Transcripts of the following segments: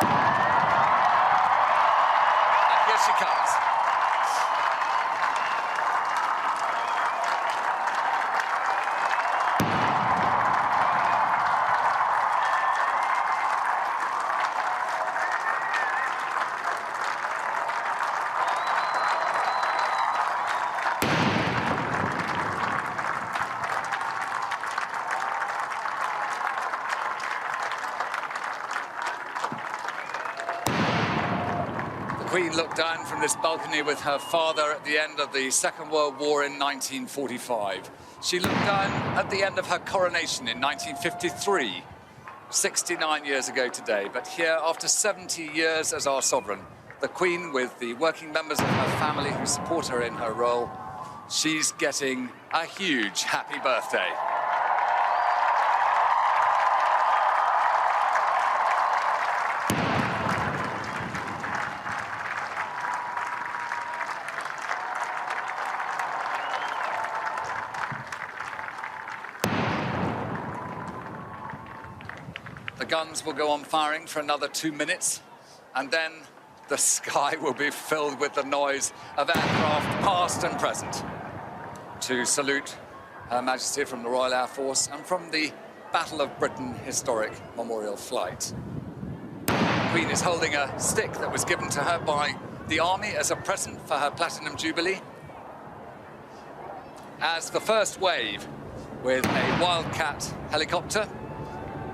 And here she comes. The Queen looked down from this balcony with her father at the end of the Second World War in 1945. She looked down at the end of her coronation in 1953, 69 years ago today. But here, after 70 years as our sovereign, the Queen, with the working members of her family who support her in her role, she's getting a huge happy birthday. The guns will go on firing for another 2 minutes, and then the sky will be filled with the noise of aircraft past and present to salute Her Majesty from the Royal Air Force and from the Battle of Britain Historic Memorial Flight. The Queen is holding a stick that was given to her by the Army as a present for her Platinum Jubilee, as the first wave with a Wildcat helicopter,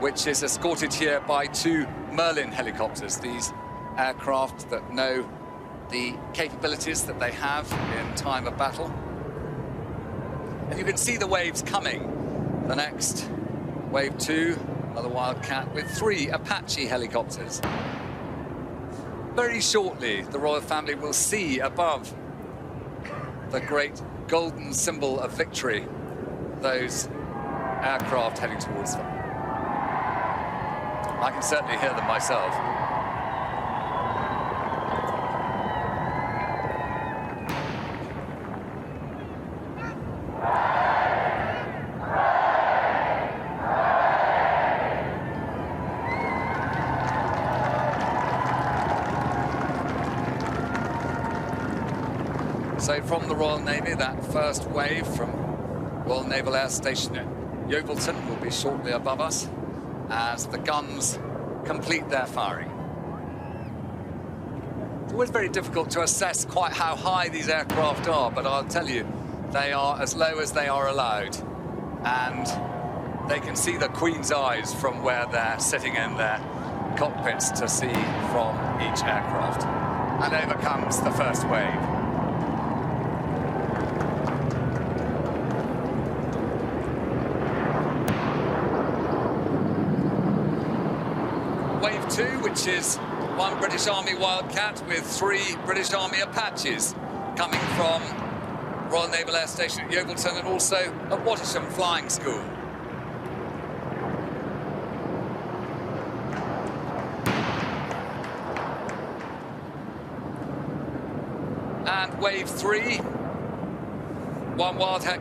which is escorted here by 2 Merlin helicopters, these aircraft that know the capabilities that they have in time of battle. And you can see the waves coming. The next, wave 2, another Wildcat with 3 Apache helicopters. Very shortly, the royal family will see above the great golden symbol of victory those aircraft heading towards them. I can certainly hear them myself. So from the Royal Navy, that first wave from Royal Naval Air Station at Yeovilton will be shortly above us as the guns complete their firing. It's always very difficult to assess quite how high these aircraft are, but I'll tell you, they are as low as they are allowed. And they can see the Queen's eyes from where they're sitting in their cockpits to see from each aircraft. And over comes the first wave. Wave 2, which is 1 British Army Wildcat with 3 British Army Apaches coming from Royal Naval Air Station at Yeovilton and also at Wattisham Flying School. And wave 3, 1 Wildcat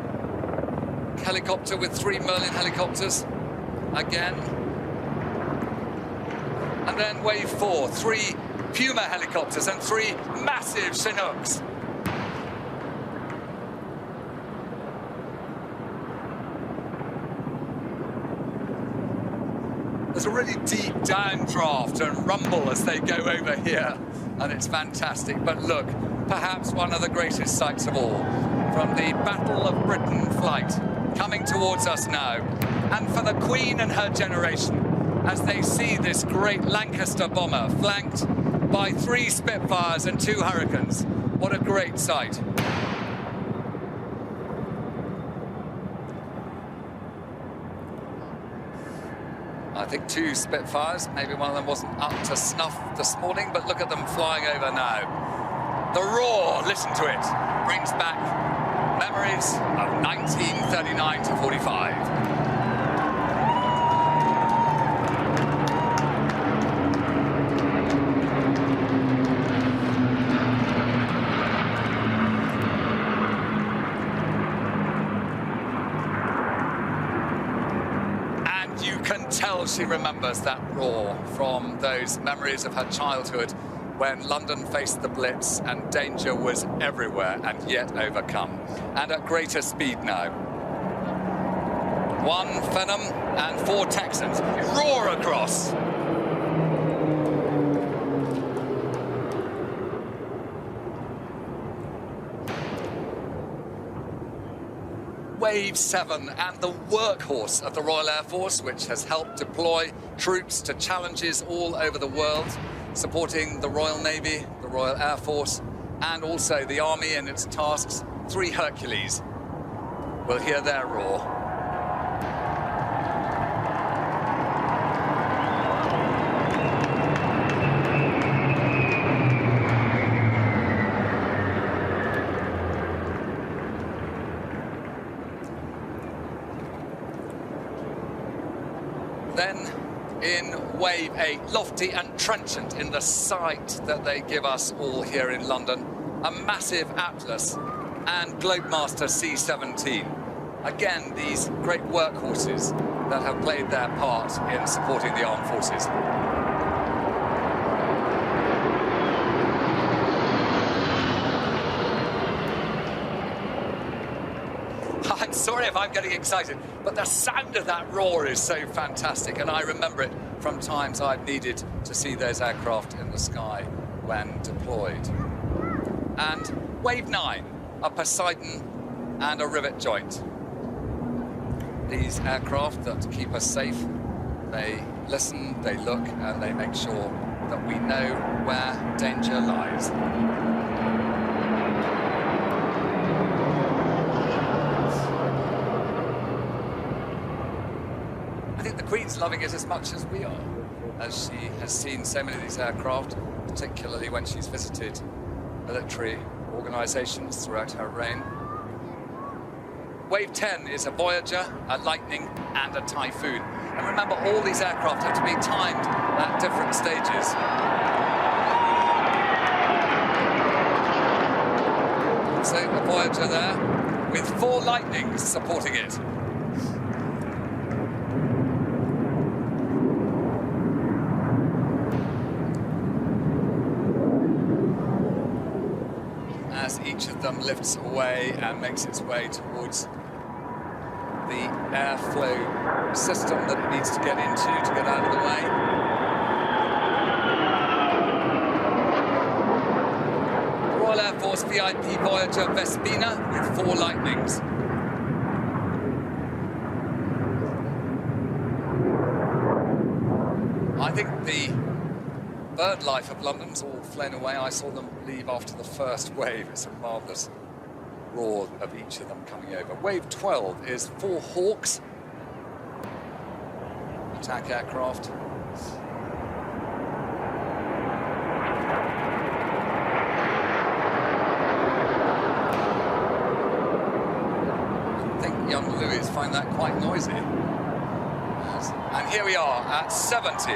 helicopter with 3 Merlin helicopters again. And then wave 4, 3 Puma helicopters and 3 massive Chinooks. There's a really deep downdraft and rumble as they go over here, and it's fantastic. But look, perhaps one of the greatest sights of all, from the Battle of Britain flight coming towards us now, and for the Queen and her generation, as they see this great Lancaster bomber flanked by 3 Spitfires and 2 Hurricanes. What a great sight. I think 2 Spitfires, maybe one of them wasn't up to snuff this morning, but look at them flying over now. The roar, listen to it, brings back memories of 1939 to 45. Well, she remembers that roar from those memories of her childhood when London faced the Blitz and danger was everywhere and yet overcome. And at greater speed now. 1 Phenom and 4 Texans roar across. Wave 7 and the workhorse of the Royal Air Force, which has helped deploy troops to challenges all over the world, supporting the Royal Navy, the Royal Air Force, and also the Army in its tasks. 3 Hercules. We'll hear their roar. Then in Wave 8, lofty and trenchant in the sight that they give us all here in London, a massive Atlas and Globemaster C-17. Again, these great workhorses that have played their part in supporting the armed forces. I'm sorry if I'm getting excited, but the sound of that roar is so fantastic, and I remember it from times I've needed to see those aircraft in the sky when deployed. And Wave 9, a Poseidon and a rivet joint. These aircraft that keep us safe, they listen, they look, and they make sure that we know where danger lies. I think the Queen's loving it as much as we are, as she has seen so many of these aircraft, particularly when she's visited military organisations throughout her reign. Wave 10 is a Voyager, a Lightning, and a Typhoon. And remember, all these aircraft have to be timed at different stages. So a Voyager there, with 4 Lightnings supporting it. As each of them lifts away and makes its way towards the airflow system that it needs to get into to get out of the way. The Royal Air Force VIP Voyager Vespina with 4 Lightnings. I think the bird life of London's all flown away. I saw them leave after the first wave. It's a marvellous roar of each of them coming over. Wave 12 is 4 Hawks, attack aircraft. I think young Louis find that quite noisy. And here we are at 70.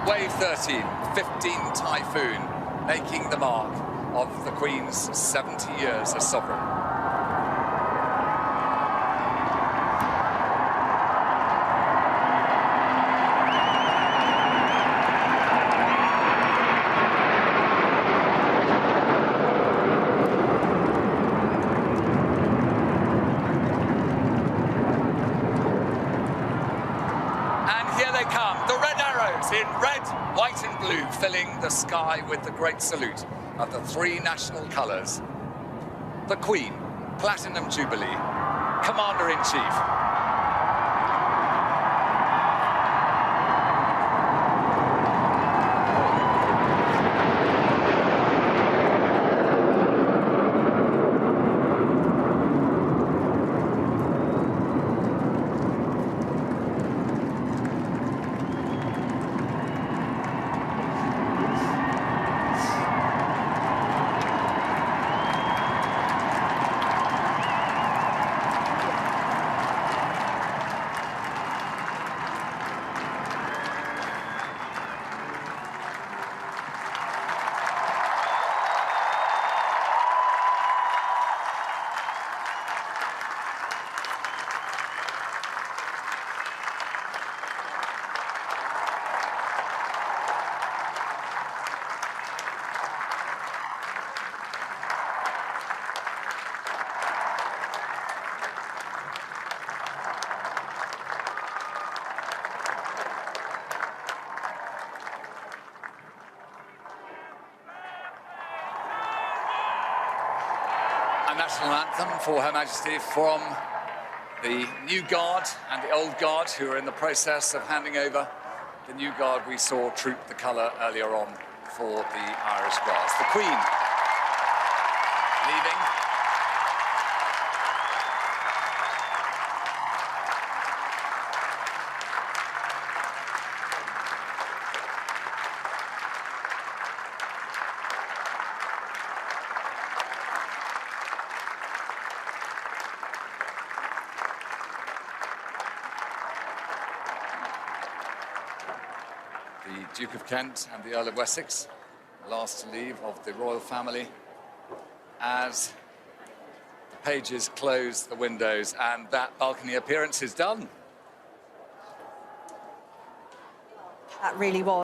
Wave 13, 15 Typhoon, making the mark of the Queen's 70 years as sovereign. In red, white and blue, filling the sky with the great salute of the 3 national colours. The Queen, Platinum Jubilee, Commander-in-Chief. national anthem for Her Majesty from the new guard and the old guard, who are in the process of handing over the new guard we saw troop the colour earlier on for the Irish Guards. The Queen leaving. The Duke of Kent and the Earl of Wessex, last to leave of the royal family, as the pages close the windows and that balcony appearance is done. That really was.